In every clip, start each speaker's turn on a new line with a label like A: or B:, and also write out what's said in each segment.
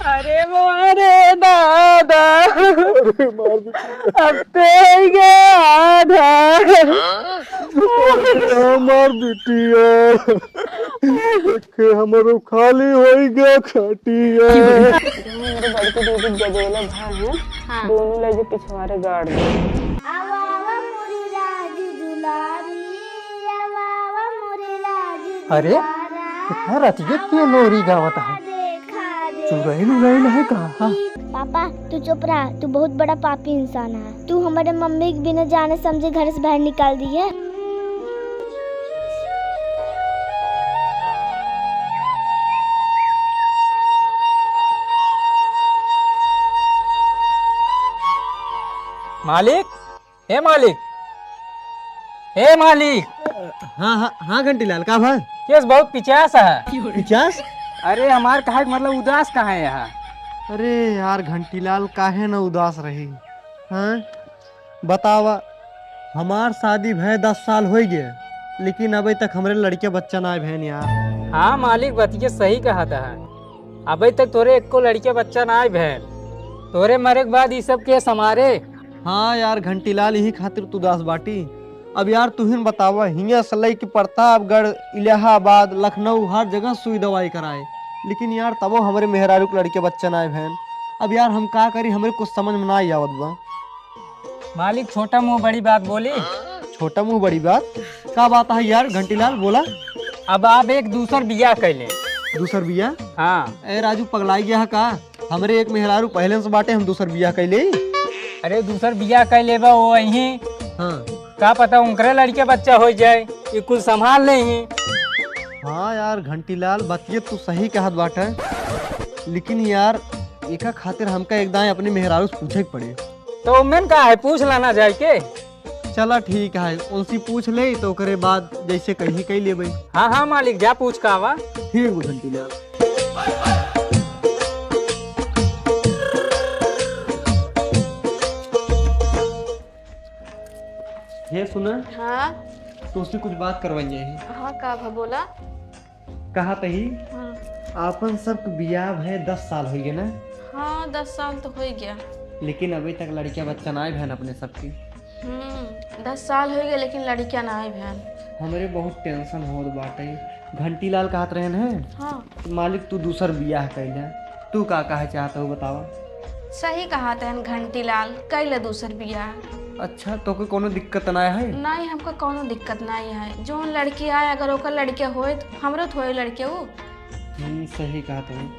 A: अरे मोरे दादा अब ते गया आधा
B: हमार बिटिया देखे हमारो खाली हो गया खटिया।
A: मेरे बड़के दो गजोला भाई हैं। हाँ। दोनों लगे पिछवाड़े गाड़ दे।
B: अरे कितना रतिया के लोरी गावत है, चुड़ैल उड़ैल है कहा?
C: पापा तू चुप रहा, तू बहुत बड़ा पापी इंसान है। तू हमारे मम्मी के बिना जाने समझे घर से बाहर निकाल दी है।
A: मालिक, हे मालिक, हे मालिक।
B: हाँ हाँ हाँ घंटीलाल का भाई
A: केस बहुत पिचास है।
B: पिचास?
A: अरे हमार कहा मतलब उदास कहाँ है यहाँ?
B: अरे यार घंटीलाल काहे न उदास रही? हाँ बतावा, हमार शादी भय 10 साल हो गए लेकिन अभी तक हमारे लड़के बच्चा ना भैन यार।
A: हाँ मालिक बतिये सही कहा था। अभी तक तोरे एक को लड़के बच्चा ना आए बहन। तोरे मरे के बाद ये सब केस हमारे।
B: हाँ यार घंटीलाल यही खातिर तू उदास बाटी। अब यार तू ही बतावा, हिंगा सलई की प्रतापगढ़, इलाहाबाद, लखनऊ हर जगह सुई दवाई कराए लेकिन यार तबो हमारे मेहरारू के लड़के बच्चा ना बहन। अब यार हम का करी, हमें कुछ समझ में ना आवत बा।
A: मालिक छोटा मुंह बड़ी बात बोली।
B: छोटा मुंह बड़ी बात का बात है यार घंटीलाल बोला।
A: अब आप एक दूसर बियाह कैले।
B: दूसर बिया?
A: हाँ।
B: ए राजू पगलाई गया का? हमरे एक मेहरारू पहले से बाटे, हम दूसर बिया कैले।
A: अरे दूसर बियाह कैले बा वो वही।
B: हाँ
A: का पता उनकरे लड़के बच्चा हो जाए, ये कुल संभाल नहीं।
B: हाँ यार घंटीलाल बतिये तू सही कहत बाटे लेकिन यार एका खातिर हमका एकदम अपने मेहरारू से पूछे के पड़े।
A: तो उमेन का है पूछ लाना जाए के।
B: चला ठीक है, उनसे पूछ ले तो करे बाद जैसे कहीं कही ले भाई।
A: हाँ हाँ मालिक जा पूछ का आवा।
B: ठीक है घंटीलाल। ये सुना?
D: हाँ
B: तो उससे कुछ बात करवाइए ही।
D: हाँ का भा बोला।
B: कहा तही
D: हाँ
B: आपन सब बियाह है 10 साल हो गए ना,
D: हाँ 10 साल तो हो गया।
B: लेकिन अभी तक लड़कियां बच्चा ना बहन अपने सबकी।
D: 10 साल हो गए लेकिन लड़कियां ना आई बहन।
B: हमारे बहुत टेंशन होत बाटे। घंटीलाल कहत रहे हैं
D: हाँ
B: मालिक तू दूसर बियाह कैला, तू का कहे चाहता हो बतावा।
D: सही कहा तहन घंटीलाल, कैले दूसर बियाह।
B: अच्छा तो कोई कोनो दिक्कत ना है?
D: नहीं हमको कोनो दिक्कत नहीं है। जो लड़की आए अगर ओकर लड़के होए तो हमरो तो होए लड़के वो।
B: सही कहा तुम।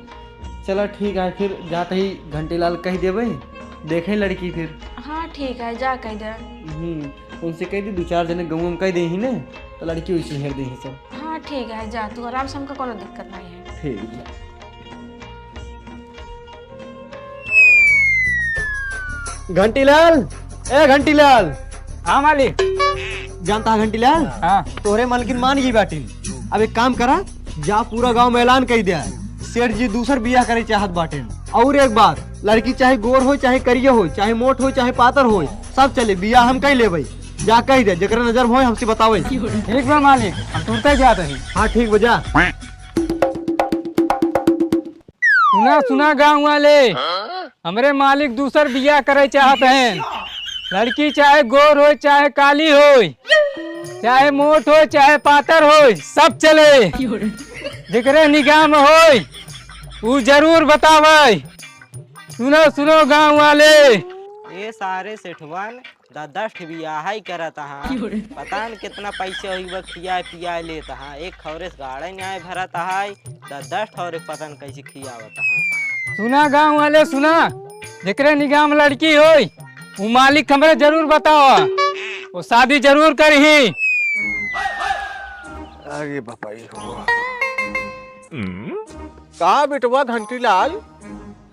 B: चला ठीक है फिर जाते ही घंटीलाल कह देवे, देखे लड़की फिर।
D: हाँ ठीक है जा कह दे।
B: उनसे कह दी 2-4 जने गाँव में कह दे ही ना तो लड़की वैसे हेर दे सब।
D: हाँ ठीक है जा तू आराम से, हमको कोनो दिक्कत नहीं है।
B: ठीक है। घंटीलाल, ए घंटीलाल।
A: हाँ मालिक।
B: जानता है घंटीलाल?
A: हाँ।
B: तोरे मालकिन मान गई बाटी। अब एक काम करा, जा पूरा गांव में ऐलान कर दिया सेठ जी दूसर बियाह करे चाहत बाटे। और एक बात, लड़की चाहे गोर हो चाहे करिया हो चाहे मोट हो चाहे पातर हो, सब चले बियाह हम कह लेबै। जा कह दे जकरा नजर हो हमसे बतावे।
A: ठीक बा मालिक, हम तुरते जाते हैं।
B: हाँ ठीक बजा।
A: सुना सुना गाँव वाले, हमरे मालिक दूसर बियाह करे चाहते हैं। लड़की चाहे गोर हो चाहे काली हो, चाहे मोट हो चाहे पातर हो, सब चले। जिकरे निगाह में हो वो जरूर बतावे। सुनो सुनो गाँव वाले,
E: ये सारे सेठवन 10 बियाह ही करत हाँ। पता न कितना पैसे हुई खिया पिया लेता हाँ। एक खौरे गाड़े न्याय भरत है 10 ठौरे पता न कैसे खियावत हाँ।
A: सुना गाँव वाले सुना, जिकरे निगाह में लड़की हो वो मालिक हमरे जरूर बताओ, वो शादी जरूर करही।
F: अरे बापाई हो कहा बेटवा घंटीलाल?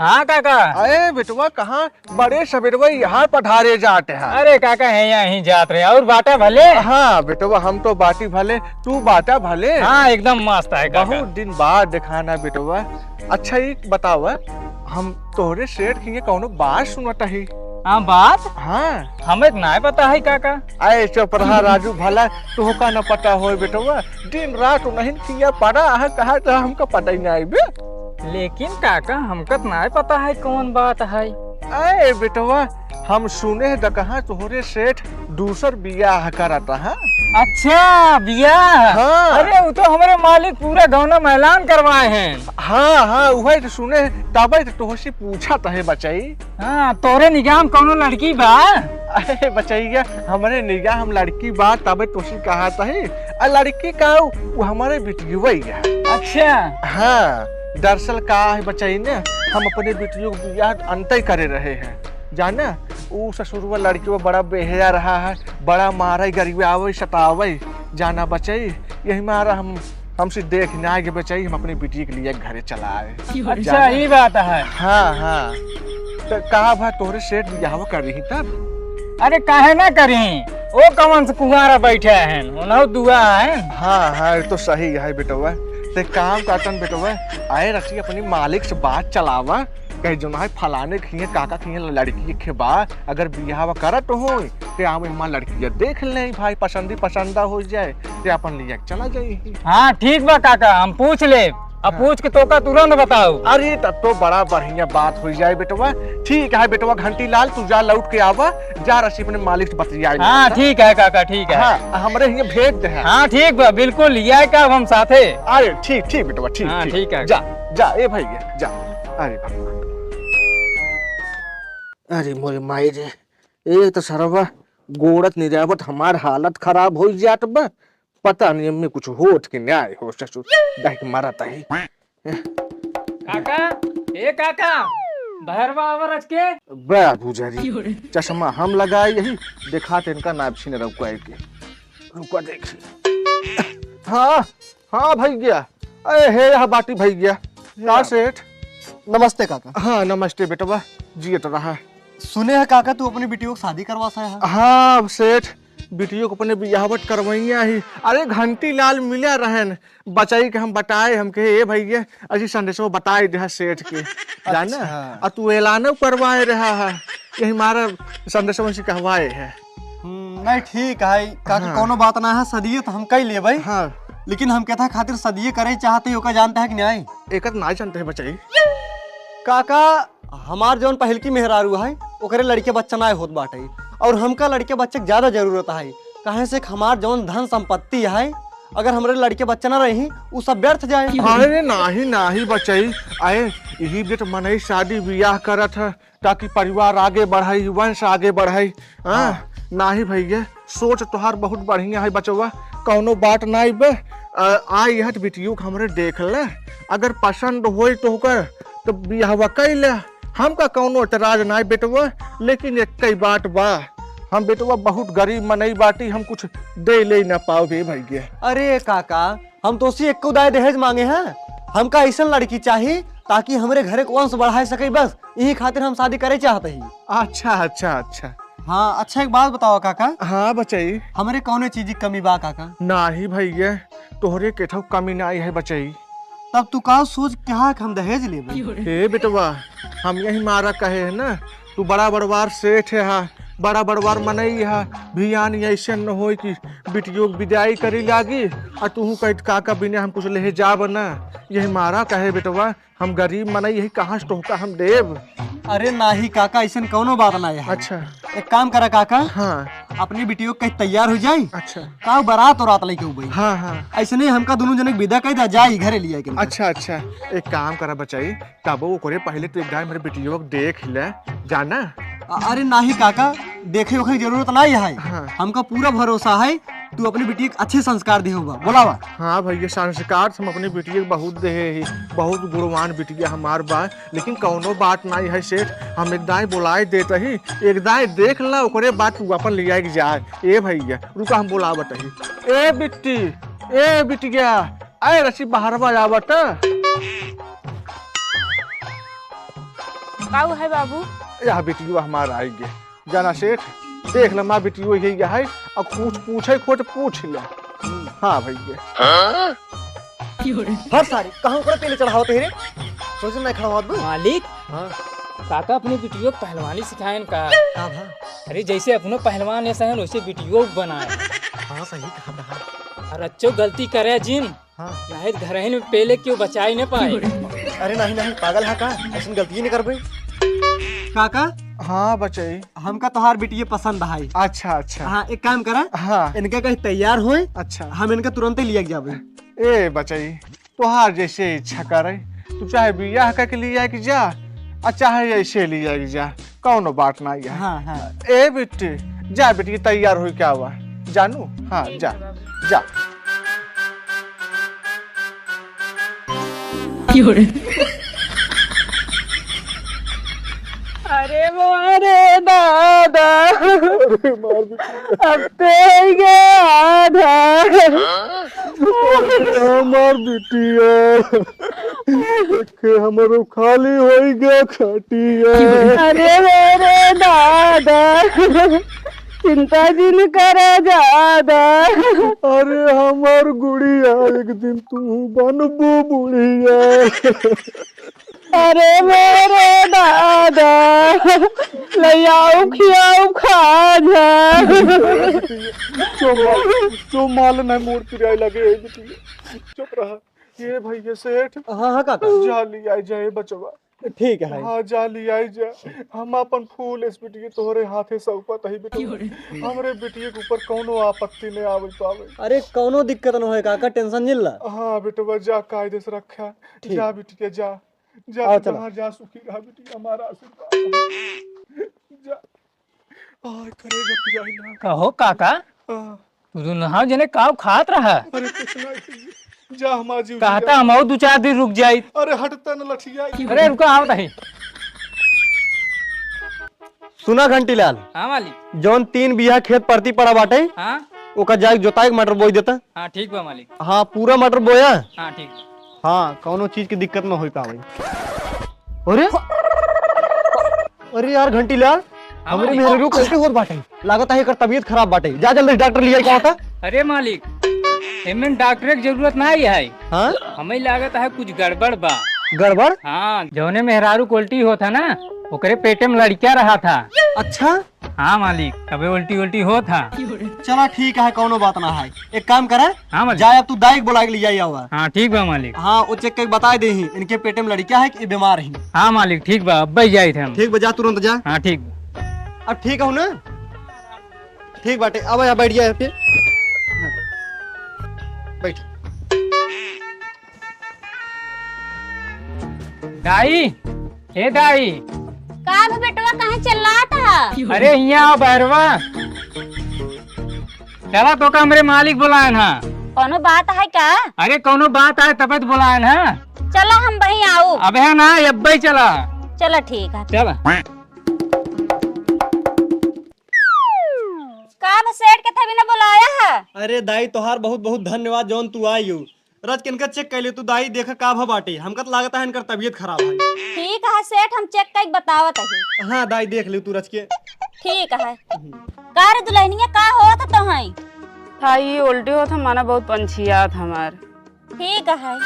A: हाँ काका।
F: अरे बेटवा कहाँ बड़े सवेरवा यहाँ पधारे जाते हैं?
A: अरे काका है यहीं जात रहे और बाटा भले।
F: हाँ बेटवा हम तो बाटी भले, तू बाटा भले।
A: हाँ एकदम मस्त है काका।
F: बहुत दिन बाद दिखाना बेटवा। अच्छा ये बताओ, हम तोहरे सेठ की कौनो बात सुनता है?
A: हाँ बात?
F: हाँ
A: हमें ना पता है काका।
F: अरे चुप रहा राजू भला, तू का न पता हो बेटवा। दिन रात नहीं किया पड़ा है, कहा हमको पता ही नहीं बे।
A: लेकिन काका हमको तो नहीं पता है कौन बात है।
F: अरे बेटवा हम सुने हैं कहाँ तोहरे सेठ दूसर बियाह करता है।
A: अच्छा बियाह।
F: हाँ।
A: अरे वो तो हमारे मालिक पूरा गाँव में ऐलान करवाए हैं।
F: हाँ हाँ वही तो सुने हैं, तबे तो तोहसे पूछा है बचाई।
A: हाँ तोरे निगाह में कौनो लड़की बा?
F: अरे बचैया हमारे निगाह हम लड़की बात तबे तोसी कहा है। लड़की का वो हमारे बेटियों है।
A: अच्छा।
F: हाँ दरअसल का है बचाई ने हम अपने बेटियों को बियाह अंतर करे रहे हैं जाना। वो ससुरवा लड़की बड़ा बेहया रहा है, बड़ा मारे गरीब आवे सतावे जाना बचाई। यही मारा हमसे देखने आगे बचाई हम अपनी बेटी के लिए घरे चला आए।
A: अच्छा ये बात है।
F: हाँ हाँ तो कहा भाई तोहरे सेठ बियाह कर रही तब।
A: अरे काहे ना करी, वो कौन से कुंवारा बैठे हैं उन्हों दुआ है।
F: हाँ हाँ तो सही है बेटवा। ते काम करतन बेटवा आए रखी अपनी मालिक से बात चलावा कहे जो ना फलाने खिए काका खिए लड़की के बा अगर बियाह करत हो ते आवे हमार लड़की देख ले भाई पसंदा हो जाए ते अपन लिए चला जाई।
A: हाँ ठीक बा काका हम पूछ ले। अब पूछ के तोका तुरंत बताओ।
F: अरे तब तो बड़ा बढ़िया बात हो जाए बेटवा। ठीक है बेटवा घंटी लाल तू जा लौट के आवा जा रसी अपने मालिक से बतियाई।
A: हाँ ठीक है काका ठीक है।
F: हाँ हमरे यहाँ भेज दे।
A: हाँ ठीक बा बिल्कुल लिया का हम साथे।
F: अरे ठीक ठीक बेटवा ठीक।
A: हाँ ठीक है
F: जा जा ए भाई जा। अरे भगवान अरे मोरे माई रे ए तो सरवा गोड़त निरावत हमार हालत खराब हो जात बा। पता नहीं में कुछ होत कि न्याय हो ससुर डाक मारा ताही।
A: काका ए काका बहरवा आवरज के
F: बा बुझारी चश्मा हम लगाए यही देखा इनका नापसी न रुका के रुका देख। हाँ हाँ भाई गया अरे हे यहाँ बाटी भाई गया का सेठ।
B: नमस्ते काका।
F: हाँ नमस्ते बेटवा जियत रहा।
B: सुने है काका तू अपनी बेटियों को शादी करवा सा है।
F: हाँ सेठ बिटियों को अपने बियाहवट करवैया ही। अरे घंटी लाल मिला रहन बचाई के हम बताए हम कहे ए भैया अजी संदेशो बताए दे सेठ के जाना।
B: अच्छा।
F: तू ऐलान करवाए रहा है यही हमारा संदेशो से कहवाए है।
B: नहीं ठीक है काका।
F: हाँ।
B: कोनो बात ना है सदिये तो हम कई ले भाई।
F: हाँ
B: लेकिन हम कहता खातिर सदिये करे चाहते हो का जानता है कि नहीं
F: एक ना जानते है बचाई।
B: काका हमार जौन पहल की मेहरारू है ओकरे लड़के बच्चा ना होत बाटे और हमका लड़के बच्चे के ज्यादा जरूरत है। कहे से हमार जौन धन संपत्ति है अगर हमारे लड़के बच्चा ना रही वो सब व्यर्थ जाए।
F: अरे नाही बचाई आए यही बेट मनई शादी बियाह करत है ताकि परिवार आगे बढ़ाई वंश आगे बढ़ाई। हाँ नाही भैया सोच तोहार बहुत बढ़िया है बचवा कौनो बात नहीं बे। आई है बेटियों को हमरे देख ले अगर पसंद हो तो बियाह कैले हमका कौनो एतराज नहीं बेटवा। लेकिन एक कई बात बा हम बेटवा बहुत गरीब मनई बाटी हम कुछ दे ले ना पाओ भैया।
B: अरे काका हम तो उसी एक उदाय दहेज मांगे हैं। हमका ऐसा लड़की चाहिए ताकि हमारे घरे को वंश बढ़ा सके बस यही खातिर हम शादी करे चाहते ही।
F: अच्छा अच्छा अच्छा।
B: हाँ अच्छा एक बात बताओ काका।
F: हाँ बचाई
B: हमारे कौन चीज की कमी बा काका।
F: नाही भैया तोहरे के कमी ना है बचाई।
B: तब तू का सोच क्या हम दहेज ले।
F: हे बेटवा हम यही मारा कहे है ना तू बड़ा बड़वार सेठ है हा बड़ा बड़वार मनई है भियान ऐसे न हो कि बिटियों विदाई करी लागी और तू कह काका बिना हम कुछ ले जाब ना यही मारा कहे बेटवा हम गरीब मनई यही कहाँ से टोका हम देव।
B: अरे नाही काका ऐसा कौनो बात ना है।
F: अच्छा
B: एक काम करा काका
F: हाँ
B: अपनी बिटियों कहीं तैयार हो जाए।
F: अच्छा
B: का बारात और रात लेके हो गई।
F: हाँ हाँ
B: ऐसे नहीं हमका दोनों जने विदा कह दा जाई घरे लिया के।
F: अच्छा अच्छा एक काम करा बचाई तब वो करे पहले तो एक मेरे बेटियों को देख ले जाना।
B: अरे नाही काका देखे ओखे जरूरत नहीं है।
F: हाँ।
B: हमका पूरा भरोसा है तू अपनी बेटी के अच्छे संस्कार दे होगा बोलावा।
F: हाँ भैया संस्कार हम अपनी बिटिया बहुत दे ही बहुत गुणवान बिटिया हमार बा लेकिन कौनो बात नहीं है सेठ हम एक दाएं बुलाए देते ही एक दाएं देख ला ओकरे बात तू अपन ले आए जाए। ए भैया रुका हम बुलावत ही ए बिटिया आए रसी बाहरवा आवत।
D: काऊ है बाबू।
F: यह बिटिया हमारा आई गे जाना सेठ देख ला माँ बिटियो यही है और कुछ पूछे खोट पूछ ले। हाँ भैया
B: हर सारी कहाँ पर पहले चढ़ाओ तेरे सोच मैं खड़ा हुआ
A: मालिक
B: हाँ
A: काका अपनी बिटियों को पहलवानी सिखाएन का।
B: हाँ हाँ
A: अरे जैसे अपनो पहलवान ऐसा है वैसे बिटियों को बनाए
B: हाँ सही कहा था।
A: और अच्छो गलती करे जिन
B: हाँ
A: नहीं घर में पहले क्यों बचाई न पाए।
B: अरे नहीं नहीं पागल है का, ऐसी गलती नहीं करबे। काका
F: हाँ बचाई।
B: हमका तोहार बिटिया पसंद है।
F: अच्छा अच्छा।
B: हाँ एक काम करा,
F: हाँ
B: इनका कहीं तैयार होए,
F: अच्छा।
B: हम इनका तुरंत ही लिया जाबे।
F: ए बचाई तुहार जैसे इच्छा करे, तू चाहे बियाह करके लिया कि जा, और चाहे ऐसे लिया कि जा, कौनो बात ना है।
B: हाँ हाँ
F: ए बेटी जा, बेटी तैयार हुई क्या हुआ जानू। हाँ जा जा।
A: अरे मारे दादा अब
F: हमार बिटिया हमारो खाली हो गया खटिया।
A: अरे मेरे दादा चिंता जिन करे ज्यादा।
F: अरे हमार गुड़िया एक दिन तू बनबू बुढ़िया।
A: अरे मेरे दादा लयाऊ खियाऊ खा जा।
F: जो माल न मोड़ किराए लगे बेटिया, चुप रहा। ये भैया सेठ
B: हाँ हाँ काका
F: जा लिया जाए बचवा।
B: ठीक है।
F: हाँ जा लिया जा, हम अपन फूल इस बिटिया तोहरे हाथे सौंपत ही बेटिया। हमरे बिटिया के ऊपर कौनो आपत्ति नहीं आवे तो आवे।
B: अरे कौनो दिक्कत न होए काका, टेंशन नहीं ला।
F: हाँ बेटवा जा, कायदे से रखा। जा बिटिया जा जा,
B: आओ चलो।
F: जहाँ जा सुखी रहा बिटिया, हमारा आशीर्वाद। जा आय करे जा पिराई ना।
A: कहो काका
F: हाँ,
A: तू नहाओ जने काव खात रहा।
F: अरे कुछ नहीं, जा हमार जीव
A: कहता हम और 2-4 दिन रुक जाई।
F: अरे हटता न लठिया।
A: अरे रुको आओ नहीं।
B: सुना घंटीलाल,
A: हाँ मालिक।
B: जौन 3 बीघा खेत परती पड़ा बाटे,
A: हाँ
B: ओका जाके जोताई मटर बोई देता।
A: हाँ ठीक बा मालिक।
B: हाँ पूरा मटर बोया।
A: हाँ ठीक बा।
B: हाँ कौनो चीज की दिक्कत न हो पावे। अरे अरे यार घंटीलाल, हमरे मेरे रू कैसे होत बाटे, लागत है एकर तबीयत खराब बाटे। जा जल्दी डॉक्टर लिया क्या होता।
A: अरे मालिक एमन डॉक्टर की जरूरत नहीं है।
B: हाँ
A: हमें लागत है कुछ गड़बड़ बा।
B: गड़बड़।
A: हाँ जौने मेहरारू को उल्टी होता ना, ओकरे पेटे में लड़किया रहा था।
B: अच्छा
A: हाँ मालिक, कभी उल्टी उल्टी हो था।
B: चला ठीक है, कौनो बात ना है। एक काम करे,
A: हाँ मालिक।
B: जाए अब तू दाई बुला के लिया हुआ।
A: हाँ ठीक बा मालिक।
B: हाँ वो चेक करके बता दे ही इनके पेटे में लड़किया है कि बीमार है।
A: हाँ मालिक ठीक बा, अब जाए थे हम।
B: ठीक बजा तुरंत जा।
A: हाँ ठीक बा।
B: अब ठीक हूँ ना, ठीक बाटे। अब यहाँ बैठ जाए फिर, बैठ।
A: दाई ए दाई।
C: का बेटवा कहाँ चल रहा था?
A: अरे यहाँ बैरवा चला तो का हमरे मालिक बुलायन हा।
C: कोनो बात है का?
A: अरे कौनो बात आए तब बुलायन हा।
C: चला हम वहीं आओ।
A: अब है ना अब चला।
C: चलो ठीक है।
A: चला।
C: का सेठ के तभी न बुलाया है?
B: अरे दाई तोहार बहुत बहुत धन्यवाद जौन तू आई हो। रज किनका चेक कर ले तू दाई, देखा का भा बाटे। हमका तो लागत है इनकर तबीयत खराब है।
C: ठीक है सेठ, हम चेक करके बतावत है।
B: हाँ दाई देख ले तू रज के।
C: ठीक है। का रे दुल्हनिया का होत तोहई?
D: था ये उल्टी हो था, माना बहुत पंछियात हमार।
C: ठीक है।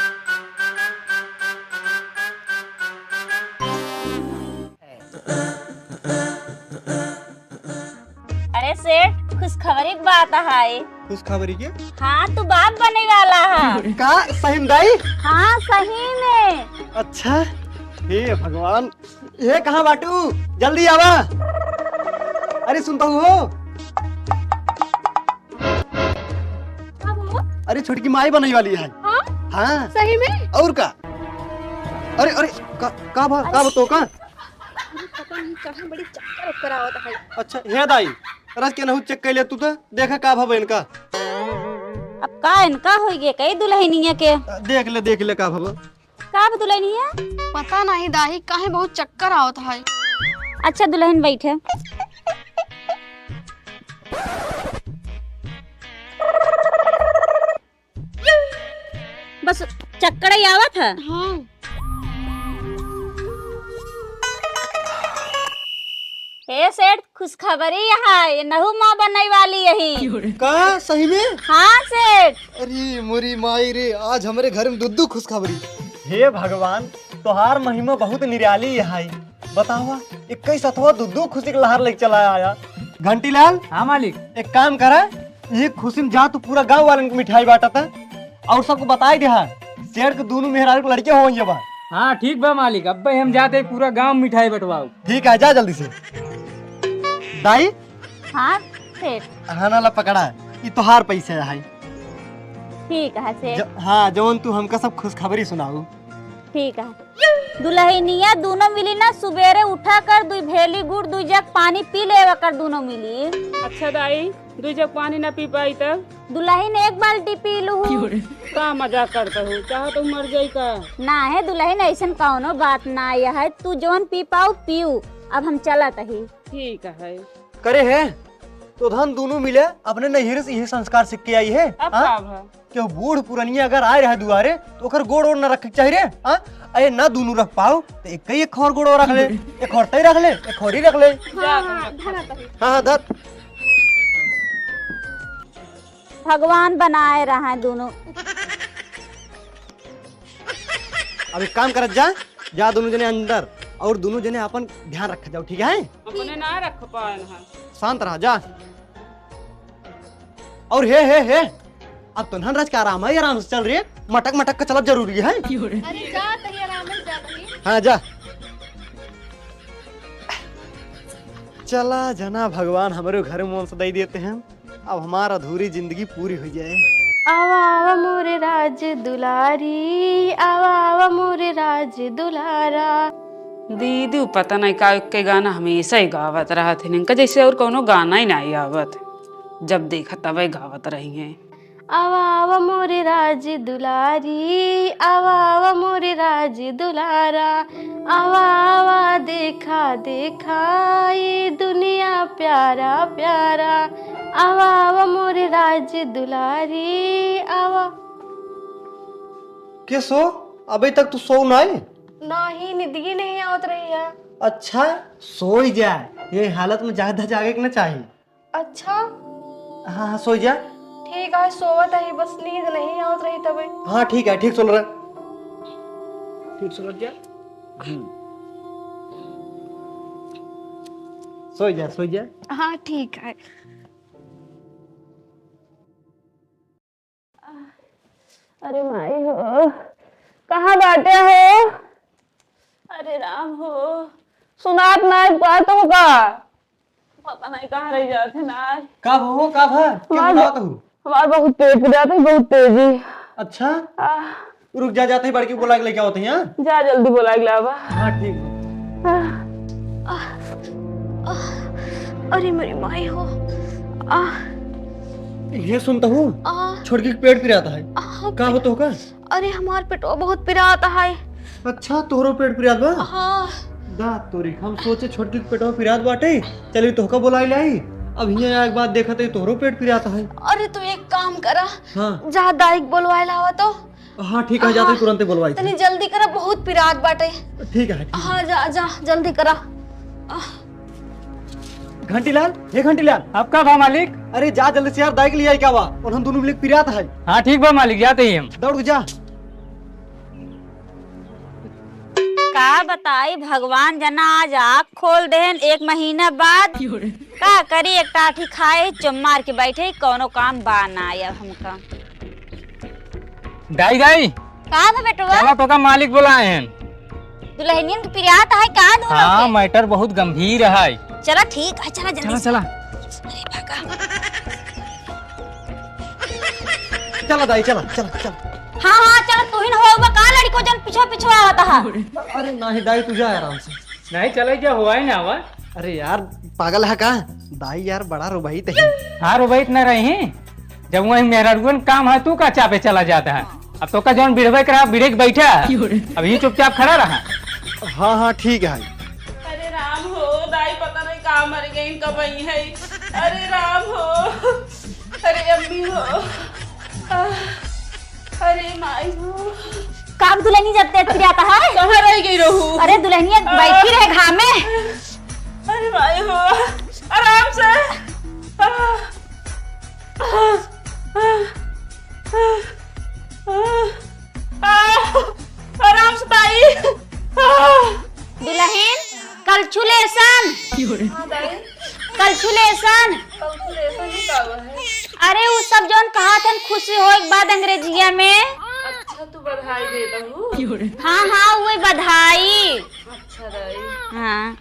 C: अरे सेठ खुशखबरी की बात है।
B: खुशखबरी के?
C: हाँ तू बाप बने वाला है।
B: का सही में दाई?
C: हाँ सही में।
B: अच्छा हे भगवान, ये कहाँ बाटू, जल्दी आवा। अरे सुनता हो, अरे छोटकी माई बनने वाली है।
C: हाँ?
B: हाँ
C: सही में?
B: और का? अरे अरे का बतो का?
C: बड़ी चक्कर करावत है।
B: अच्छा हे दाई, रस के नहु चेक कर ले तू तो, देखा का भव इनका।
C: अब का इनका होइगे कई दुल्हनिया के?
B: देख ले का भव।
C: का दुल्हनिया?
D: पता नहीं दाही काहे बहुत चक्कर आवत है।
C: अच्छा दुल्हन बैठे। बस चक्कर ही आवत है।
D: हाँ
C: हे सेठ खुशखबरी है, नहु माँ बनने वाली यही।
B: का सही में?
C: हाँ सेठ।
B: अरे मोरी माई रे, आज हमारे घर में दुद्दू खुशखबरी। हे भगवान, तोहार महिमा बहुत निराली है। बतावा 21 अथवा दुद्दू खुशी के लहर लेके चला आया। घंटीलाल
A: हाँ मालिक।
B: एक काम करा, ये खुशी में जा तू पूरा गांव वाले को मिठाई बांटा था और सबको बताई दे। सेठ के दोनों मेहरारू को लड़के हो बा।
A: हाँ ठीक बा मालिक, अब भाई हम जाते पूरा गांव मिठाई बंटवाओ।
B: ठीक है, जा जल्दी से। दाई
G: हाँ सेठ,
B: खाना ला पकड़ा है, ये तोहार पैसे है।
G: ठीक है सेठ,
B: हाँ जौन तू हमका सब खुशखबरी सुनाऊ।
G: ठीक है। दुल्हनिया दोनों मिली ना, सुबेरे उठा कर 2 भेली गुड़ 2 जग पानी पी लेवा कर दोनों मिली।
H: अच्छा दाई, 2 जग पानी न पी पाई तब
G: दुल्हन 1 बाल्टी पी लू।
H: का मजाक करता हूँ, चाहो तो मर जाई का।
G: ना है दुल्हन, ऐसा कौनो बात ना है, तू जौन पी पाऊ पीऊ। अब हम चला तही।
H: ठीक है।
B: करे है तो धन दोनों मिले अपने नैहरे से यही संस्कार सीख के आई है।
H: अब का भा?
B: क्यों बूढ़ पुरनिया अगर आए रहे दुआरे तो ओकर गोड़ ओड़ न रखे चाहिए। हाँ अरे ना दोनों रख पाओ तो एक और गोड़ रख ले, एक और तय रख ले, एक और ही रख ले। हाँ धर।
G: भगवान बनाए रहा है दोनों।
B: अब एक काम करत जा, जा दोनों जने अंदर और दोनों जने अपन ध्यान रख जाओ, ठीक है?
H: अपने ना रख पाए ना।
B: शांत रहा जा। और हे अब तो धनराज का आराम है, आराम से चल रही है, मटक मटक का चलब जरूरी है।
D: अरे जा तही आराम से जा तही।
B: हाँ जा। चला जना भगवान हमारे घर में वंश दे देते हैं, अब हमारा अधूरी जिंदगी पूरी हो जाए।
D: आवा आवा मोरे राज दुलारी, आवा आवा मोरे राज दुलारा।
H: दीदी पता नहीं का के गाना हमेशा ही गावत रहा थे, इनका जैसे और कोनो गाना ही नहीं आवत। जब देखा तब ही गावत रही है।
D: आवा आवा मोरे राज दुलारी, आवा आवा मोरे राज दुलारा। आवा आवा देखा देखा ये दुनिया प्यारा प्यारा। आवा आवा मोरे राज दुलारी, आवा।
B: के सो अभी तक तू सो नहीं?
D: नहीं, निंदगी नहीं आवत रही है।
B: अच्छा सो ही जाए, ये हालत में ज्यादा जागे के ना चाहिए।
D: अच्छा
B: हाँ हाँ सो जा।
D: ठीक है, सोवत है, बस नींद नहीं आवत रही तबे।
B: हाँ ठीक है, ठीक सुन रहा, ठीक सुन जा। सो जा सो जा।
D: हाँ ठीक है। अरे माई हो, कहाँ बैठे हो? अरे राम हो, सुनात ना बात होगा, पता नहीं कहाँ रह जाते ना।
B: कब हो कब है क्या बात हो?
D: हमारा बहुत पेट में जाता है, बहुत तेजी।
B: अच्छा रुक जा, जाते ही बड़की बुला के लेके आओ थे। यहाँ
D: जा जल्दी बुला लावा।
B: हाँ ठीक है।
D: अरे मेरी माई हो।
B: ये सुनता हूँ छोटकी के पेट पिराता है, क्या होता होगा?
D: अरे हमार पेटवा बहुत पिराता है।
B: अच्छा तोहरो पेट पिरात बा?
D: हाँ।
B: दा तोरी हम सोचे छोटकी के पेटवा पिरात बाटे, चली तोहका बुलाई लाई। अब यहाँ एक बात देखा तो तोहरो पेट पिराता है।
D: अरे तू एक काम करा,
B: हाँ
D: जा दाइक बुलवाए लावा तो।
B: हाँ ठीक है, जाते तुरंत बुलवाई।
D: तनी जल्दी करा, बहुत पिरात बाटे।
B: ठीक है।
D: हाँ जा जा जल्दी करा।
B: घंटीलाल, ये घंटीलाल
A: आपका बा मालिक?
B: अरे जा जल्दी से यार, दाई के लिए आई क्या बा, और हम दोनों मिलके पिरात है।
A: हाँ ठीक बा मालिक, जाते ही हम।
B: दौड़ जा।
G: का बताई भगवान जना आज आँख खोल देन 1 महीना बाद। का करी, एक टाठी खाए चुम मार के बैठे, कोनो काम बा ना आया हमका।
A: दाई दाई
G: का बा बेटवा?
A: चला तो का मालिक बुलाए हैं।
G: दुल्हनियन के पिरात है का दोनों
A: हाँ
G: के?
A: मैटर बहुत गंभीर है।
G: चला ठीक है, चला जल्दी
A: चला
G: से।
A: चला।
G: अरे भागा।
B: चला दाई चला चला चला।
G: हाँ हाँ चल, तू ही न होगा का लड़को जन पीछे पीछे आवता है।
B: अरे नहीं दाई, तू जा आराम से।
A: नहीं चले क्या हुआ है ना हुआ?
B: अरे यार पागल है का दाई, यार बड़ा रोबाई ही।
A: हाँ रोबाइत न रही, जब वही मेहरारूअन काम है तू का चापे चला जाता है। अब तो का जौन बिड़वे करा बिड़े के बैठा, अभी चुपचाप खड़ा रहा।
B: हाँ हाँ ठीक है।
H: अरे राम हो, दाई पता नहीं कहाँ मर गई, इनका वही है। अरे राम हो, अरे अम्मी हो, अरे माई हो।
G: काम दुल्हनी जब तेज पिराता है,
H: कहाँ रह गई रहू?
G: अरे दुल्हनिया बैठी रहे घाम में।
H: अरे माई हो, आराम से। आराम से ताई।
G: दुल्हन कलछुलेसन, कलछुलेसन। अरे वो सब जौन कहा था खुशी हो एक बाद अंग्रेजिया में।
H: अच्छा तू बधाई देता हूँ।
G: हाँ हाँ वही बधाई।
H: अच्छा दाई।
G: हाँ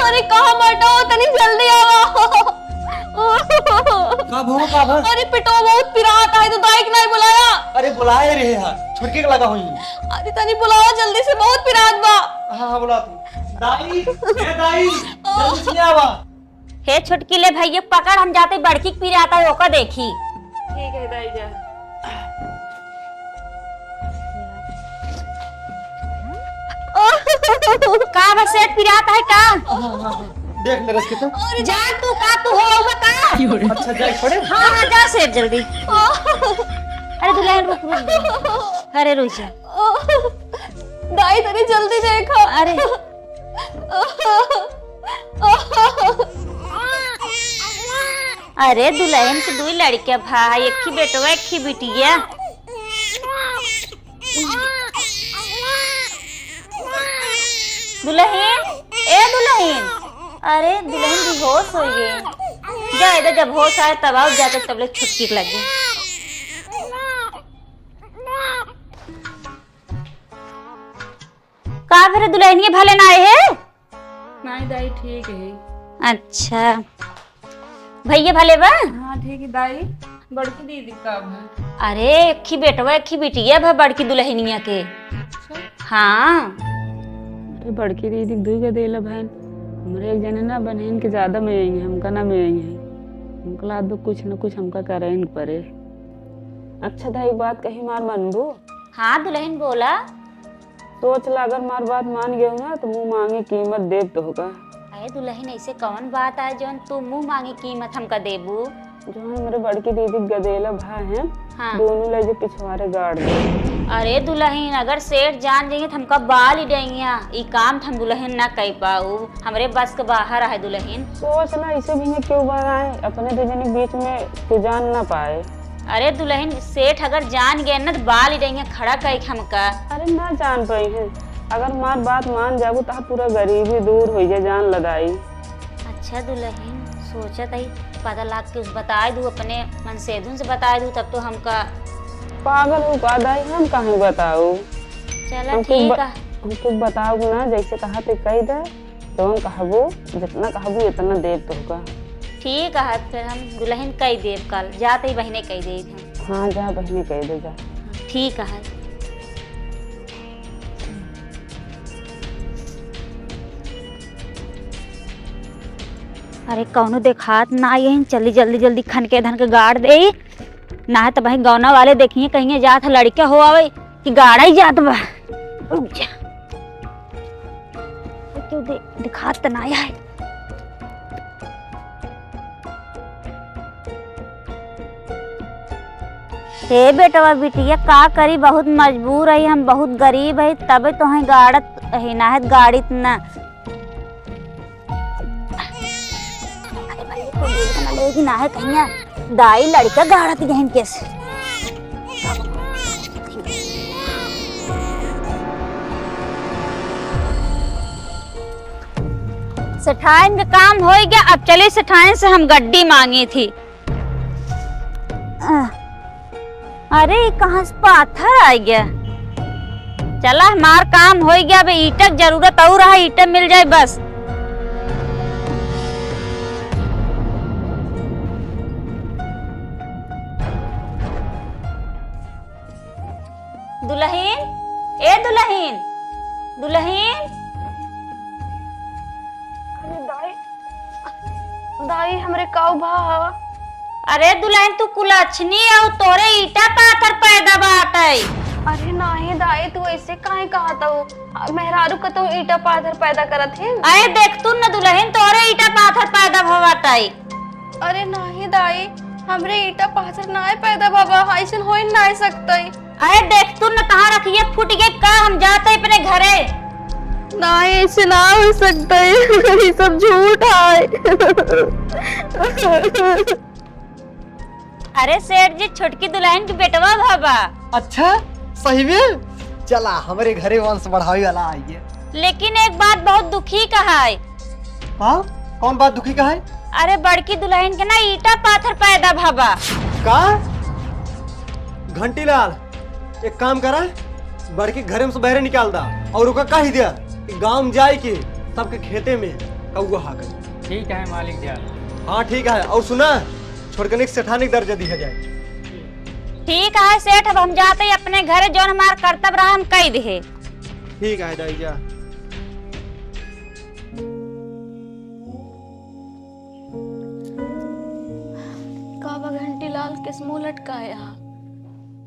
D: अरे कहाँ बैठो तनी जल्दी आओ।
B: कब हो कब?
D: अरे पिटो बहुत पिरात है तो दाई नहीं बुलाया।
B: अरे बुलाए रे यार, छुटकी लगा हुई।
D: अरे तनी बुलाओ जल्दी से, बहुत पिरात बा।
B: हाँ बुला तू। दाई ए दाई जल्दी से आवा।
G: हे छुटकी ले भैया पकड़, हम जाते बड़की पी आता है ओका देखी।
H: ठीक है दाई जा।
G: का बस सेठ पिराता है का?
B: देख ले रस तो।
G: जा तू का तू होगा का?
B: अच्छा जाए पड़े।
G: हाँ हाँ जा सेठ जल्दी। अरे दुल्हन रुक रुक। अरे रुक जा।
D: दाई तनी जल्दी देखो।
G: अरे अरे दुल्हन के दो लड़के भाई, एक ही बेटवा एक ही बिटिया। दुल्हन ए दुल्हन, अरे दुल्हन बेहोश हो गई। जा इधर, जब होश आए तब आओ, जाते तब ले छुटकी लगे। का फिर दुल्हन ये भले ना आए है?
H: नहीं दाई ठीक है।
G: अच्छा भैया भले बा?
H: हाँ ठीक है दाई। बड़की दीदी कब है?
G: अरे एक ही बेटवा एक ही बिटिया भा बड़की दुल्हनिया के। हाँ
H: अरे बड़की दीदी दू के देला बहन। हमारे एक जने ना बहन के ज्यादा में आई है, हमका ना में आई है। हमका ला दो कुछ न कुछ हमका करें परे। अच्छा दाई बात कही मार मनबू।
G: हाँ दुल्हन बोला।
H: सोच ला अगर मार बात मान गए ना तो मुँह मांगे कीमत देव तो होगा।
G: अरे दुल्हन ऐसे कौन बात है जौन तू मुंह मांगी कीमत हमका देबू?
H: जो है मेरे बड़की दीदी गदेला भाई हैं,
G: हाँ।
H: दोनों ले जो पिछवाड़े गाड़ दे।
G: अरे दुल्हन अगर सेठ जान जाएंगे तो हमका बाल ही देंगे। ई काम हम दुल्हन ना कर पाऊ, हमरे बस के बाहर है दुल्हन।
H: सोच ना इसे भी में क्यों बनाए, अपने दीदी के बीच में तू जान ना पाए।
G: अरे दुल्हन सेठ अगर जान गए ना तो बाल ही देंगे खड़ा कर हमका।
H: अरे ना जान पाई है, अगर मार बात मान जाबू तो पूरा गरीबी दूर हो जाए जान लदाई।
G: अच्छा दुल्हन सोचत है पता लाग के बता दू, अपने मन से बता दू, तब तो हमका
H: पागल हो का दाई, हम कहीं बताऊ।
G: चलो ठीक है।
H: हमको बताओ ना जैसे कहा तो कही दे, तो कहबो जितना कहबो इतना देव तो होगा।
G: ठीक है फिर हम दुल्हन कई देव कल जाते ही बहने कई दे।
H: हाँ जा बहने कह दे जा।
G: ठीक है। अरे कौनो देखात ना आई, जल्दी जल्दी जल्दी खन के धन के गाड़ दे, ना तो भाई गौना वाले देखिए कहीं जात लड़के हो आवे कि गाड़ा ही जात बा। रुक जा, क्यों दिखात तो ना आया है। हे बेटवा बिटिया का करी, बहुत मजबूर है हम, बहुत गरीब है, तबे तो है गाड़त है ना है गाड़ी ना। अरे भाई तो देखना लेगी ना है कहीं दाई लड़का गाड़त गहन कैसे। सेठाइन का काम हो गया, अब चलिए सेठाइन से हम गड्डी मांगी थी। अरे कहाँ से पाथर आ गया। चला हमार काम हो गया, अब ईटक जरूरत और है, ईटा मिल जाए बस। दुल्हन ए दुल्हन, दुल्हन।
D: दाई हमरे काऊ भा।
G: अरे दुल्हन तू कुलछनी और तोरे ईटा पाथर पैदा बात है।
D: अरे नहीं दाई तू ऐसे काहे कहत हो, मेहरारू का तो ईटा पाथर पैदा करत है।
G: अरे देख तू न दुल्हन तोरे ईटा पाथर पैदा भवात है।
D: अरे नहीं दाई हमरे ईटा पाथर ना पैदा बाबा, ऐसे हो ही ना सकता।
G: अरे देख तू न कहाँ रखिए फूट गए का, हम जाते अपने घरे।
D: नहीं ऐसे ना हो सकता है, ये सब झूठ है।
G: अरे सेठ जी छोटकी दुल्हन की बेटवा भाबा।
B: अच्छा सही में? चला हमारे घरे वंश बढ़ावे वाला आइए।
G: लेकिन एक बात बहुत दुखी का है।
B: हाँ कौन बात दुखी का है?
G: अरे बड़की दुल्हन के ना ईटा पाथर पैदा भाबा।
B: का? घंटीलाल एक काम करा, बड़की घरे में से बहरे निकाल दा और ओका कह दिया कि गांव में जाए के सबके खेते में कौआ हाकल।
A: ठीक है मालिक जान।
B: हाँ ठीक है, और सुना छोड़कने सेठानिक दर्जा दिया जाए।
G: ठीक है सेठ, अब हम जाते ही अपने घर, जो हमारा कर्तव्य रहा हम कह दे।
B: ठीक है दैजा।
D: काबा घंटीलाल किस मुंह लटका है यहाँ?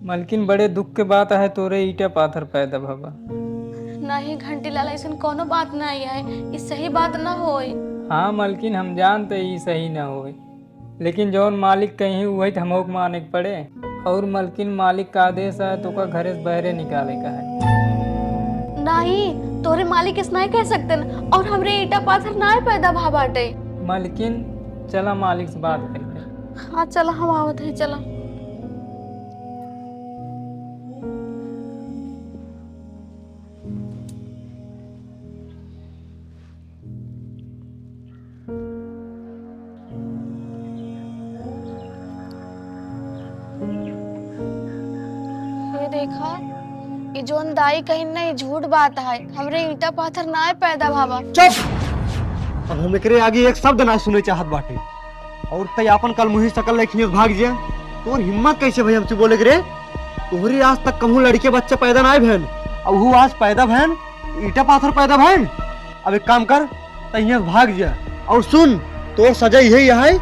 A: मलकिन बड़े दुख के बात है, तोरे ईटा पाथर पैदा भवा।
D: नहीं घंटीलाल, ऐसा कोनो बात नहीं है, ये सही बात ना होए।
A: हाँ मलकिन हम जानते ही सही न होए, लेकिन जौन मालिक कहीं वही तो हमको माने के पड़े। और मलकिन मालिक का आदेश है तो का घरे से बहरे निकाले का है।
D: नहीं तोरे मालिक इस नहीं कह सकते न, और हमरे ईटा पाथर ना पैदा भा बाटे।
A: मलकिन चला मालिक से बात करके।
D: हाँ चला, हम आवत है, चला। ये देखा, ये जोन दाई कहीं नहीं झूठ बात है, हमरे ईटा पाथर ना पैदा भावा।
B: चुप। अब हम एकरे आगे एक शब्द ना सुने चाहत बाटे, और तय अपन कल मुही सकल लेखिए भाग जा। तोर हिम्मत कैसे भाई हमसे बोले रे? तोहरी आज तक कहूँ लड़के बच्चे पैदा ना भैन, अब वो आज पैदा भैन, ईटा पाथर पैदा भैन। अब एक काम कर, तय भाग जा। और सुन, तो सजा यही है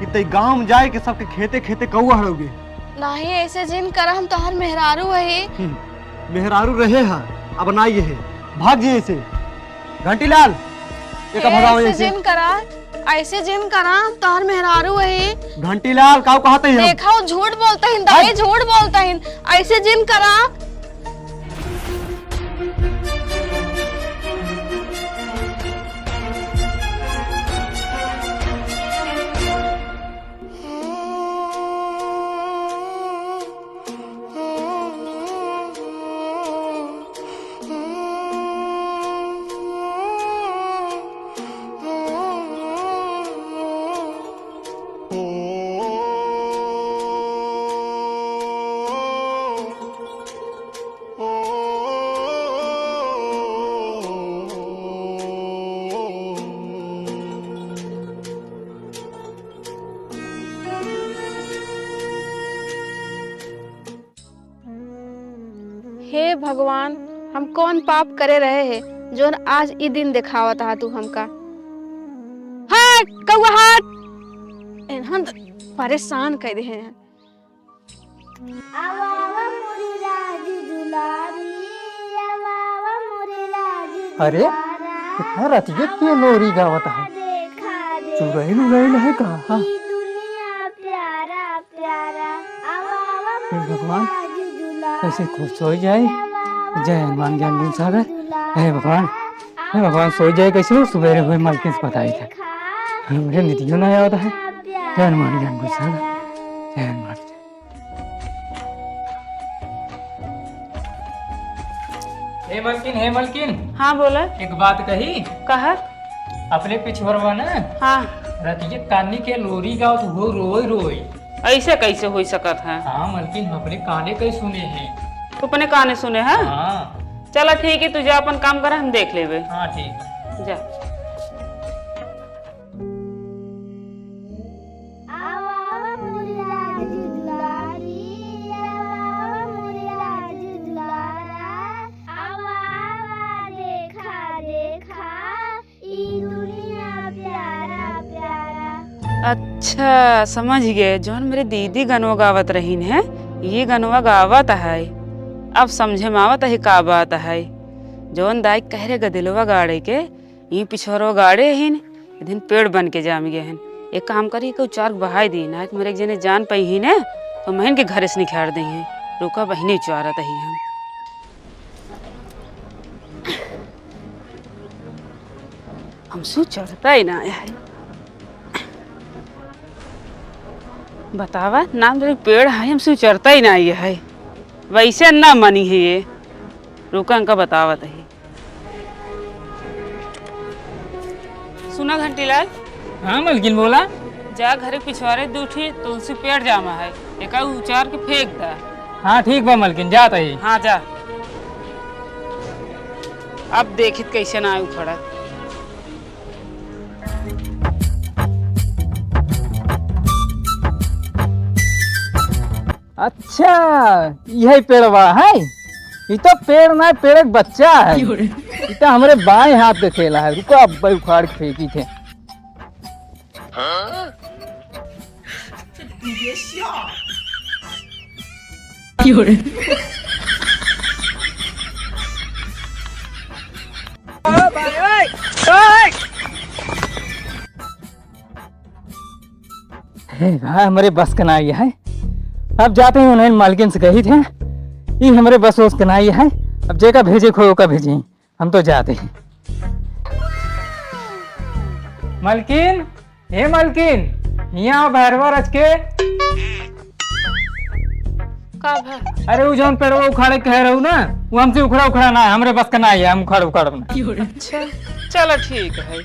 B: कि तय गांव में जाए के सबके खेते खेते कौआ हड़ोगे।
D: नहीं ऐसे जिन करा, हम तोहर मेहरारू है।
B: मेहरारू रहे हैं, अब ना ये है, भाग जाए ऐसे। घंटीलाल एक भगाओ
D: ऐसे
B: ऐसे।
D: जिन करा, ऐसे जिन करा, तोहर मेहरारू है।
B: घंटीलाल काऊ कहते हैं?
D: देखा वो झूठ बोलता है, दाई झूठ बोलता है, ऐसे जिन करा। हे भगवान, हम कौन पाप करे रहे हैं जो आज ई दिन दिखावत हा तू हमका। हट कौआ हट, एनहन परेशान कर दे हैं।
A: अरे इतना रतिया के लोरी गावत है, चुड़ैल उड़ैल है कहा। भगवान कैसे खुश हो जाए। जय हनुमान ज्ञान गुण सागर। हे भगवान सो जाए कैसे, सुबह हुए मालकिन से बताई था, मुझे निधियों ना याद है। जय हनुमान ज्ञान गुण सागर, जय हनुमान। हे मलकिन।
H: हाँ बोला।
A: एक बात कही।
H: कहा।
A: अपने पिछवरवा ना,
H: हाँ
A: रतिया कानी के लोरी गाओ तो वो रोई रोई।
H: ऐसे कैसे हो सकत है?
A: हाँ मलकिन, हम अपने काने कई सुने हैं।
H: तू अपने काने सुने हैं?
A: हाँ।
H: चला ठीक है, तू जा अपन काम कर, हम देख लेवे।
A: हाँ ठीक है।
H: जा। अच्छा समझ गए, जौन मेरी दीदी गनवा गावत रही है, ये गनवा गावत है। अब समझे में आवत है का बात है। जौन दाई कह रहे गदिलवा गाड़े के, ये पिछोरो गाड़े हिन, दिन पेड़ बन के जाम गए हैं। एक काम करिए को चार बहाई दी ना, मेरे एक जने जान पाई ही ने तो महन के घर से निखार दी है। रुका बहनी चारत ही हम। हमसे चढ़ता ही ना आया है। बतावा, नाम तेरे पेड़ है, हमसे चढ़ता ही ना आया है। वैसे ना मनी है ये। रुका अंका बतावत है। सुना घंटीलाल।
A: हाँ मलकिन बोला।
H: जा घरे पिछवाड़े दूठी तुलसी पेड़ जामा है, एक उचार के फेंक दा।
A: हाँ ठीक बा मलकिन, जात ही।
H: हाँ जा। अब देखित कैसे ना उखड़त।
A: अच्छा यही पेड़वा है? ये तो पेड़ ना, पेड़ एक बच्चा है। ये तो हमारे बाएं हाथ पे खेला है। रुको अब उखाड़ के फेंकी थे। भाई हमारे बस का ना ये है। अब जाते हैं, उन्हें मालकिन से कही थे ये हमारे बस वोस का ना ये है। अब जेका भेजे खो का भेजे, हम तो जाते हैं। मालकिन, हे मालकिन, यहाँ भैरवा रच के।
H: का भर?
A: अरे वो जौन पेड़वा उखाड़े कह रहा हूँ ना, वो हमसे उखड़ा उखड़ा ना है, हमारे बस का ना है, हम उखाड़ उखाड़ ना।
H: अच्छा चलो ठीक है।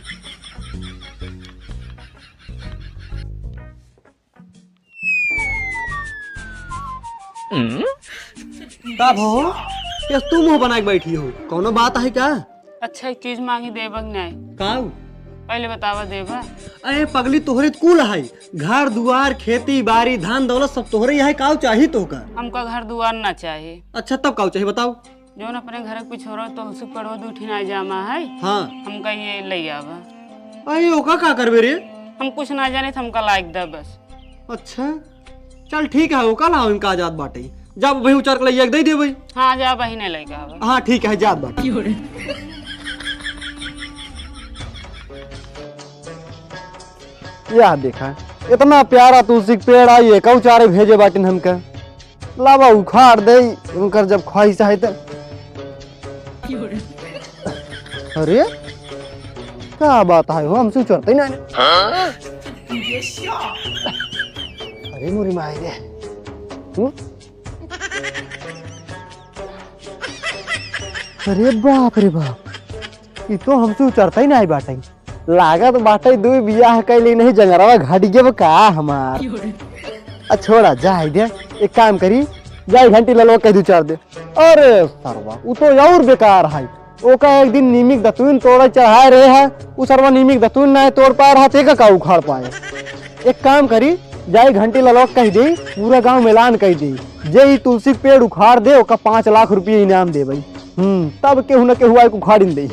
B: का भो ये तू मुंह बना के बैठी हो, कौनो बात है क्या?
H: अच्छा एक चीज मांगी देबक नहीं?
B: का?
H: पहले बतावा देबा।
B: अरे पगली तोहरे कुल है, घर दुआर खेती बाड़ी धान दौलत सब तोहरे यहाँ काव चाहिए तो का?
H: हमका घर दुआर ना चाहिए।
B: अच्छा तब काव चाहिए बताओ।
H: जो अपने घर के पिछोरो तो उसे पड़ो दू ठिना जामा है।
B: हाँ
H: हमका ये ले आवा।
B: अरे ओका का करबे रे?
H: हम कुछ ना जाने तो हमका लाइक दा बस।
B: अच्छा चल ठीक है, ओका लाओ इनका आजाद बाटे। जब भाई उचार के लिए दे दे भाई।
H: हाँ जा बहिने लेके आवा।
B: हाँ ठीक है, जात बाटे। यह देखा इतना प्यारा तुलसी के पेड़ आई है, कऊ चारे भेजे बाटिन हमके। लावा उखाड़ दे उनकर जब ख्वाहिश है तो। अरे क्या बात है, हमसे चढ़ते ना। अरे मोरी माई रे। अरे बाप रे बाप, ये तो हमसे चढ़ता ही नहीं बाटे। लागत बाटे दू बियाह कैली नहीं जंगरवा घट गए का हमार। छोड़ा जाए दे, एक काम करी जाए घंटी ललो कह दू चार दे। अरे सरवा वो तो और बेकार है। ओका एक दिन नीमिक दतून तोड़ा चढ़ाए रहे है, वो सरवा नीमिक दतून ना तोड़ पा रहा थे का उखाड़ पाए। एक काम करी जाए घंटी ललो कह दी, पूरा गांव मिलान कह दी, जे ही तुलसी पेड़ उखाड़ दे ओका 5 लाख रुपये इनाम दे भाई। तब केहू न केहू आए उखाड़ दे।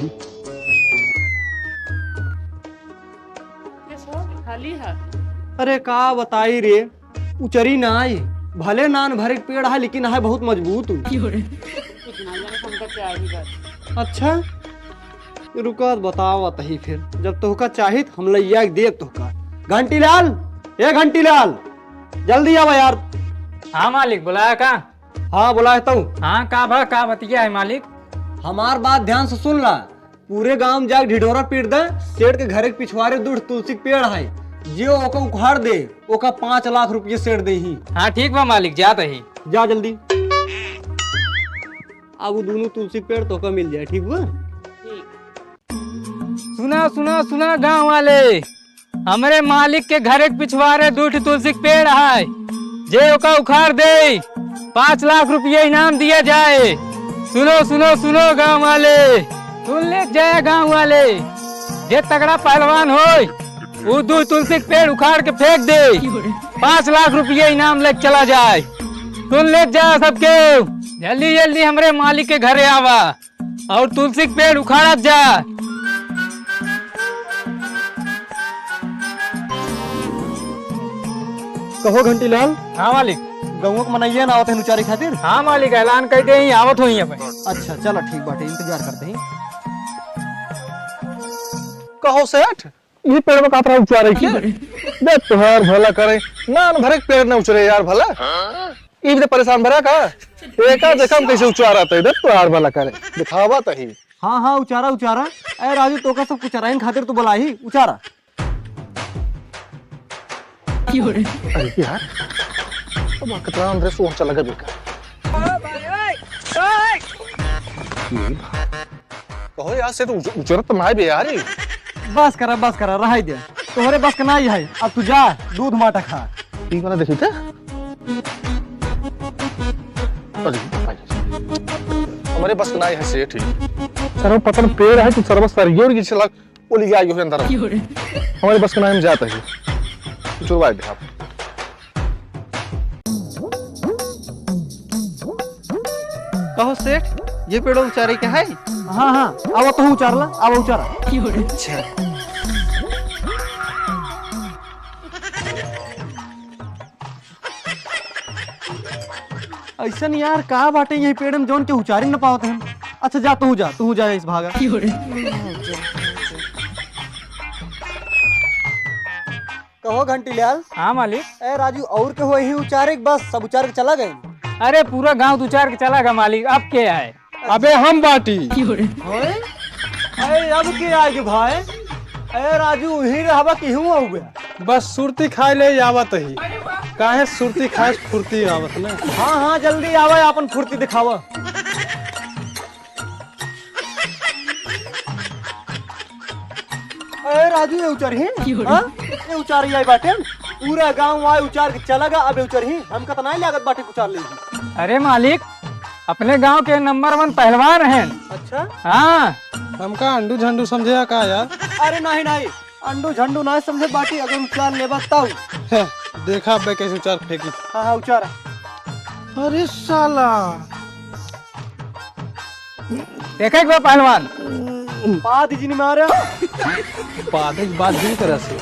H: खाली हाथ?
B: अरे का बताई रे, उचरी ना आई, भले नान भरे के पेड़ है लेकिन है बहुत मजबूत।
H: कुछ ना जाने तो हमका चाहिए बस।
B: अच्छा रुका बतावत ही फिर, जब तोहका चाहित हम लैया के देख तोहका। घंटी लाल, ए घंटी लाल जल्दी आवा यार।
A: हाँ मालिक, बुलाया का?
B: हाँ बुलाए तो।
A: हाँ का बतिया है मालिक?
B: हमार बात ध्यान से सुन ला, पूरे गांव में जाके ढिढोरा पीट दे, सेठ के घर के पिछवाड़े दूर तुलसी के पेड़ है, जो ओका उखाड़ दे ओका 5 लाख रुपये सेठ दे ही।
A: हाँ ठीक बा मालिक, जात ही।
B: जा जल्दी। अब वो दोनों तुलसी पेड़ तो का मिल जाए, ठीक बा?
A: सुना सुना सुना गांव वाले, हमारे मालिक के घर के पिछवाड़े 2 तुलसी के पेड़ है, जे ओका उखाड़ दे 5 लाख रुपये इनाम दिया जाए। सुनो सुनो सुनो गांव वाले, सुन ले जाए गांव वाले, जे तगड़ा पहलवान हो वो 2 तुलसी के पेड़ उखाड़ के फेंक दे, 5 लाख रुपये इनाम लेके चला जाए। सुन ले जा सबके, जल्दी जल्दी हमारे मालिक के घरे आवा और तुलसी के पेड़ उखाड़ा जा।
B: कहो घंटी लाल।
A: हाँ मालिक।
B: गौवा को मनाइए ना आवत है नुचारी खातिर।
A: हाँ मालिक, ऐलान कर दे आवत हो यहाँ पे।
B: अच्छा चलो ठीक बाटे, इंतजार करते हैं।
F: कहो सेठ, ये पेड़ में कातरा उचारे के दे तुहार भला करे, नान भरे के पेड़ न उचरे यार भला। ई भी परेशान भरा का, एका देखम कैसे उचारा त दे तुहार भला करे, दिखावा तही।
B: हाँ हाँ उचारा उचारा। ए राजू तो का सब उचाराइन खातिर तो बोला ही उचारा।
F: अरे यार अब कितना अंदर सोच चला गया बेकार। कहो यार से तो उचरत ना बे यार।
B: बस करा रहा दे, तोहरे बस का नहीं है। अब तू जा दूध माटा खा।
F: ठीक वाला देखी थे। हमारे बस का नहीं है सेठ ही सर पतन पेड़ है तो सर्वस सरियोर की चला वो ले आई हो अंदर हमारे बस का नाम जाता है चुरवा दे आप
B: कहो सेठ ये पेड़ उचारे के है? हाँ हाँ अब तो उचारला अब उचारा। अच्छा ऐसा नहीं यार कहा बाटे यही पेड़ में जौन के उचारी न पावत हैं। अच्छा जा तू जा इस भागा। कहो घंटी लाल।
A: हाँ मालिक।
B: ए राजू और के हुए ही उचारे बस सब उचार के चला गए।
A: अरे पूरा गांव उचार के चला गया मालिक, अब क्या है?
F: अबे हम बाटी
B: अरे अब के आगे भाई? ए राजू ही रहबा कि हुआ हुआ
F: बस सुरती खाए ले आवत ही काहे सुरती खाए फुर्ती आवत ना।
B: हाँ हाँ जल्दी आवा अपन फुर्ती दिखावा। ए राजू ये उचार ही हाँ ये उचार ही आई बाटे पूरा गांव आए उचार के चला गया अब उचार ही हमका तो नहीं लागत बाटे उचार ले।
A: अरे मालिक अपने गांव के नंबर 1 पहलवान हैं।
B: अच्छा
A: हाँ
F: हमका अंडू झंडू समझे का यार?
B: अरे नहीं अंडू झंडू ना समझे बाटी अगर उचार ले बताओ।
F: देखा बे कैसे उचार फेंकी।
B: हाँ हाँ उचारा।
F: अरे साला
A: देखा एक बार पहलवान
B: बात ही नहीं मारा
F: बात बात भी तरह से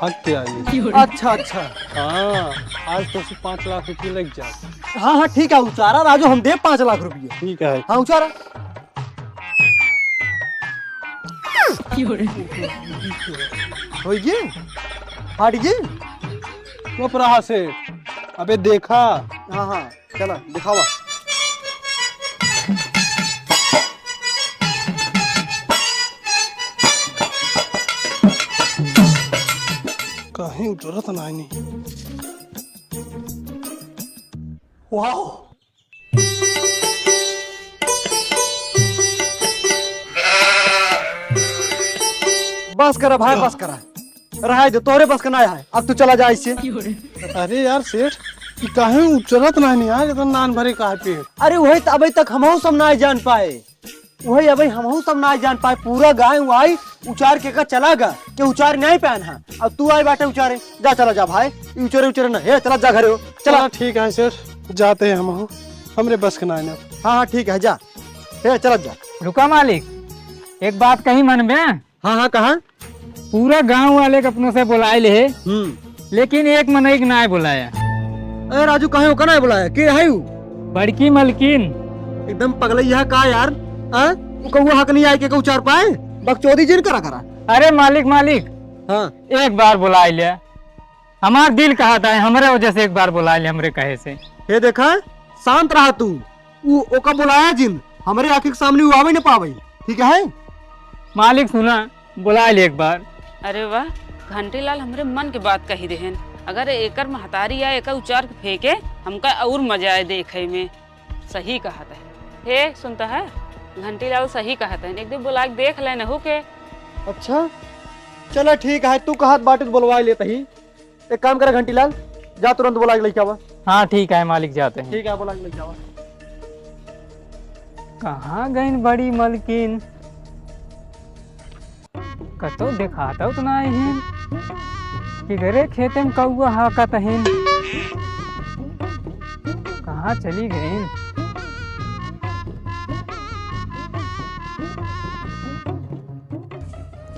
F: हक के आई।
B: अच्छा अच्छा
F: हाँ आज तो 5 लाख रुपये लग जाए।
B: हाँ हाँ ठीक है उचारा राजू हम दे 5 लाख रुपये।
F: ठीक है
B: हाँ उचारा। होइए हटिए
F: चुप रहा से। अबे देखा।
B: हाँ हाँ चला दिखावा।
F: कहीं जरूरत नहीं।
B: वाह बस करा भाई बस करा रहा दे तोरे बस का ना है अब तू चला जा इससे।
F: अरे यार सेठ कहीं उचरत नहीं यार इतना नान भरे का पेड़।
B: अरे वही तो अभी तक हम सब ना जान पाए वही अभी हम सब ना जान पाए पूरा गाय आई उचार के का चला गा के उचार नहीं पान है अब तू आई बाटे उचारे जा चला जा भाई उचारे ना है चला जा घरे हो चला।
F: ठीक है सेठ जाते हैं हम हमरे बस का ना।
B: हाँ हाँ ठीक है जा चला जा।
A: रुका मालिक एक बात कही मन में।
B: हाँ हाँ कहा?
A: पूरा गांव वाले के अपनों से बुलाए ले लेकिन एक मनई ना बुलाया।
B: अरे राजू कहे का ना बुलाया के है
A: बड़की मलकिन
B: एकदम पगलैया का यार कौआ हक नहीं आए के उचार पाए बकचोदी जिन करा।
A: अरे मालिक
B: हाँ
A: एक बार बुलाए लिया हमार दिल कहा था हमारे वजह से एक बार बुला लिया हमरे कहे से।
B: ये देखा शांत रहा तू ओका बुलाया जिन हमारे आंखों के सामने वो आवे न पावे ठीक है।
A: मालिक सुना बुला ले एक बार।
H: अरे वाह घंटीलाल हमरे मन के बात कही देहन अगर एकर महतारी या एकर उचार के फेंके हमका और मजा आए देखे में। सही कहा था हे सुनता है घंटीलाल सही कहा था एक दिन बुला के देख लेना हो के।
B: अच्छा चलो ठीक है तू कहत बाटे तो बुलवा लेता ही एक काम करे घंटीलाल जा तुरंत बुला के लेके आवा।
A: हाँ ठीक है मालिक जाते हैं।
B: ठीक है बुला के लेके आवा।
A: कहाँ गई बड़ी मलकिन कतो दिखाता उतना हिन कि घरे खेते में कौआ हाकत हिन कहाँ चली गई।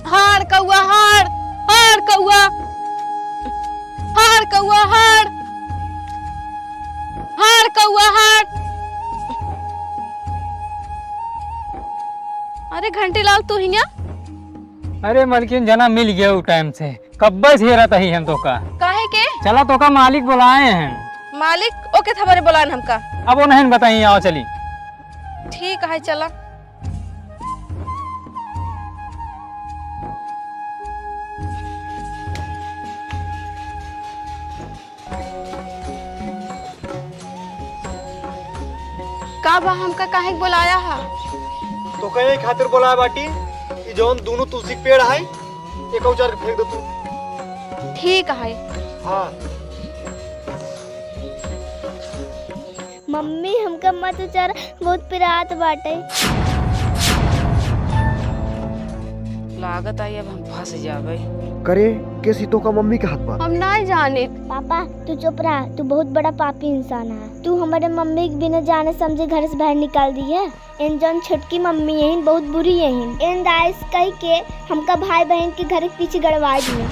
I: हार कौआ हार हार कौआ हार कौआ हार हार कौआ हार। अरे घंटीलाल तू हिया?
A: अरे मलकिन जना मिल गया वो टाइम से कब्बे से रहता ही हम तो का
I: काहे के?
A: चला तो का मालिक बुलाए हैं।
I: मालिक ओके हमारे बुलान हमका
A: अब वो नहीं बताइए आओ चली।
I: ठीक है चला। का बा हमका काहे बुलाया हा?
B: तो कहे खातिर बोला बाटी कि जौन दोनों तुलसी के पेड़ है एक औजार के फेंक दे तू।
I: ठीक है।
B: हाँ
C: मम्मी हमका मत उचार बहुत पिरात बाटे।
H: लागत आई अब हम फंस जावे।
B: करे कैसी तो का मम्मी के हाथ बा।
I: हम नहीं जाने।
C: पापा तू चुप रहा, तू बहुत बड़ा पापी इंसान है। तू हमारे मम्मी के बिना जाने समझे घर से बाहर निकाल दी है। इन जौन छोटकी मम्मी है बहुत बुरी है। इन दाइस कही के हमका भाई बहन के घर के पीछे गड़वा दिए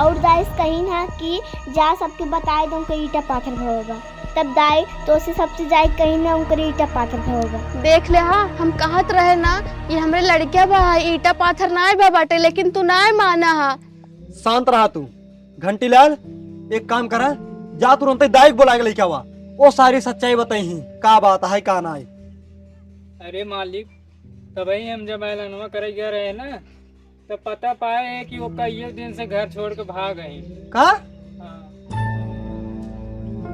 C: और दाइस कही ना कि जा सबके बताए दो उनका ईटा पाथर भरोगा। तब दाई तो से सबसे जाए कहीं ना उनका ईटा पाथर भरोगा।
I: देख ले हाँ, हम कहत रहे ना ये हमरे लड़किया बा ईटा पाथर ना बा बाटे, लेकिन तू ना माना हा।
B: शांत रहा तू। घंटीलाल एक काम करा, जा तुरंत दाइक बुला के लेके आवा। वो सारी सच्चाई बताई का बात है का ना है।
A: अरे मालिक, तभी हम जब ऐलानवा करे गए रहे ना तो पता पाए कि वो कई दिन से घर छोड़ के भाग गए।
B: का?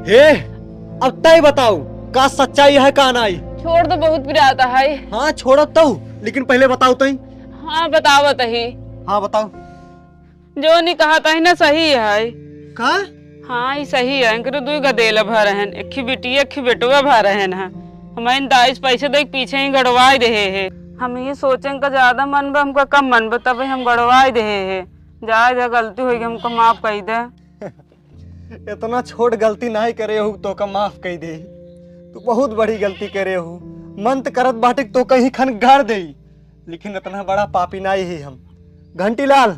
B: हे अब तय बताओ का सच्चाई है का ना है।
H: छोड़ तो बहुत पिराता है।
B: हाँ छोड़त तो, लेकिन पहले बताओ तई।
H: हाँ बतावत ही।
B: हाँ बताओ।
H: जो नहीं कहा था ना सही है।
B: का?
H: हाँ ये सही है। इनके दुई गदेला भर रहन, एक बेटी एक बेटुआ भर रहन है। हमारे दाइस पैसे देख पीछे ही गड़वा दे है। हम ये सोचें का ज्यादा मन बा हमका कम मन बा तब हम गड़वा दे है। जा गलती हुई हमको माफ कर दे।
B: इतना छोट गलती नहीं करे हो तो का माफ कर दे। तू बहुत बड़ी गलती करे हो। मन तो करत बाटे तो कहीं खन गाड़ दे, लेकिन इतना बड़ा पापी नहीं है हम। घंटीलाल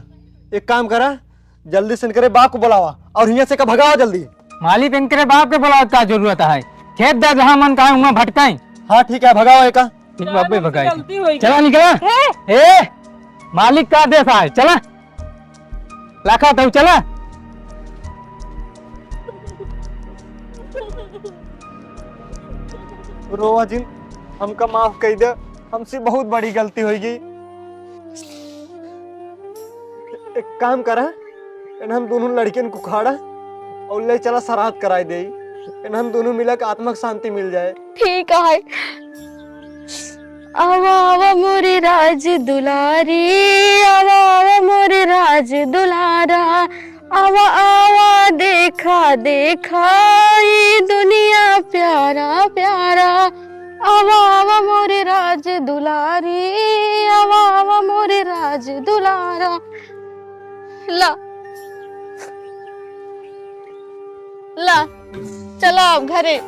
B: एक काम करा, जल्दी से इनके बाप को बुलावा और यहाँ से का भगाओ जल्दी।
A: मालिक इनके बाप के बुलाव का जरूरत है। खेत दा जहाँ मन का वहाँ भटकाएं।
B: हाँ ठीक है भगाओ एका।
A: बापे भगाए। चला निकला। ए मालिक का आदेश है, चला लाखा तो चला।
B: रोवा जिन हमका माफ कर दे, हमसे बहुत बड़ी गलती हो गई। एक काम करा, इन हम दोनों लड़कियन को खाड़ा और ले चला श्राद्ध कराई दे। इन हम दोनों मिला के आत्मक शांति मिल जाए।
I: ठीक है। आवा आवा मोरे राज दुलारी, आवा आवा मोरे राज दुलारा, आवा आवा देखा देखा ये दुनिया प्यारा प्यारा, आवा आवा मोरे राज दुलारी, आवा आवा मोरे राज दुलारा। ला चला अब घरे।